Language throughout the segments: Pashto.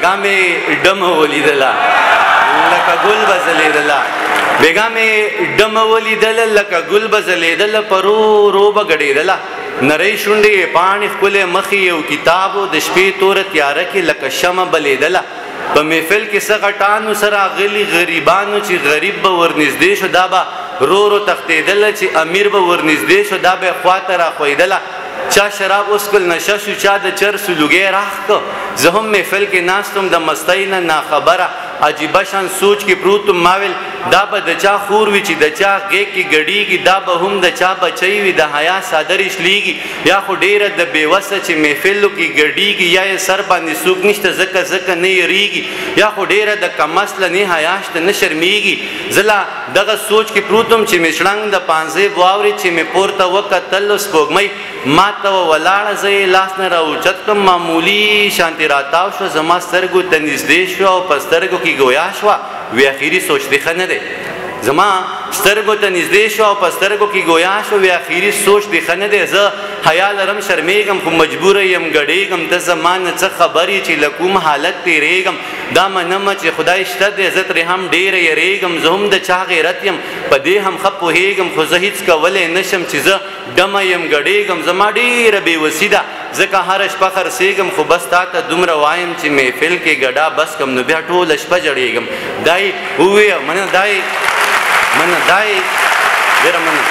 بیگا مې ډمه ولیدله لکه ګل به ځلېدله بیگا مې ډمه ولیدله لکه ګل به ځلېدله په رو رو به ګډېدله نری شونډې پاڼې ښکلی مخې یو کتاب و د شپې توره تیاره کې لکه شمه بلېدله په محفل کې څه غټانو سره غلي غریبانو چې غریب به ورنږدې شو دا به رو رو تښتېدله چې امیر به ورنږدې شو دا به یې خواته راښویدله چا شراب اسکل نشه شو چا د چرسو لوګی راخ که زه هم محفل کې ناست وم د مستۍ نه ناخبره عجیبه شان سوچ کې پروت وم ما ویل دا به د چا خور وي چې د چا غېږ کې ګډېږي دا به هم د چا بچی وي د حیا څادر شلیږي یا خو ډېره د بېوسه چې محفلو کې ګډېږي یا یې سر باندې څوک نشته ځکه نه یریږي یا خو ډېره د کمسله نه حیا شته نه شرمېږي زه لا دغه سوچ کې پروت وم چې مې شړنګ د پانځې واورې چې مې پورته وکتل سپوږمۍ ما ته ولاړه زه یې لاس نه راوچت کړم معمولي شانتې راتاو شوه زما سترګو ته نږدې شوه او په سترګو کې ګویا شوه وی اخري سوچ دی ښه نه دی زما سترګو ته نږدې شوه او په سترګو کې ګویا شوه وی اخري سوچ دی ښه نه دی زه حیا لرم شرمېږم خو مجبوره یم ګډېږم ته زما نه څه خبر یې چې له کوم حالت تېرېږم دا منمه چې خدای شته دی زه ترې هم ډېره یریږم زه هم د چا غیرت یم په دې هم ښه پوهېږم خو زه هېڅ کولی نه شم چې زه ډمه یم ګډېږم زما ډېره بېوسي ده ځکه هره شپه خرڅېږم خو بس تا ته دومره وایم چې محفل کې ګډا بس کم نو بیا ټوله شپه جړېږم دای وویه منه دای ډېره منه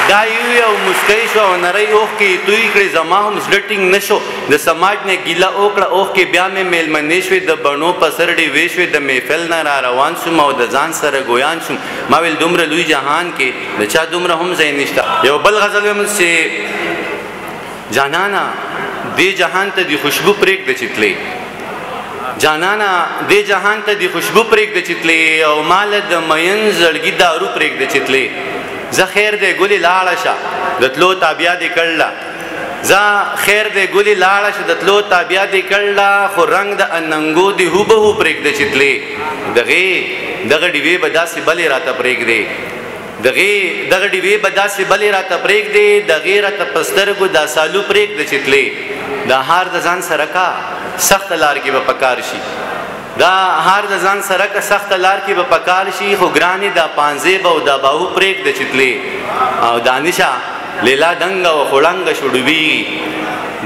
دای وویه او مسکی شوه او نری اوښکې یې توی کړې زما هم زړه ټینګ نه شو د سماج نه ګیله وکړه اوښکې بیا مې میلمنې شوې د بڼو په سر ډېوې شوې د محفل نه را روان شوم او د ځان سره ګویان شوم ما ویل دومره لوی جهان کې د چا دومره هم ځای نشته یو بل غزل ویم چې جانانا دې جهان ته دی خوشبو پرېږده چې تلې جانانا دې جهان ته دی خوشبو پرېږده چې تلې او ماله د مین زړګي دارو پرېږده چې تلې زه خیر دی ګلې لاړه شه د تلو تابیا دې کړله زه خیر دی ګلې لاړه شه د تلو تابیا دې کړله خو رنګ د اننګو دې هوبهو پرېږده چې تلې دغه ډیوې به داسې بلې راته پرېږدې دغه ډیوې به داسې بلې راته پرېږدې دغې راته په سترګو دا سالو پرېږده چې تلې دا هار د ځان سره کا سخته لار کې به پکار شي دا هار د ځان سره که سخته لار کې به پکار شي خو ګرانې دا پانځې به او دا باهو پرېږده چې تلې او دانشه لیلا دنګه و خوړنګه شو ډوبېږي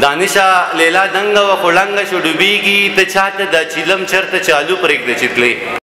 دانشه لیلا دنګه و خوړنګه شو ډوبېږي ته چاته دا چیلم چرته چالو پرېږده چې تلې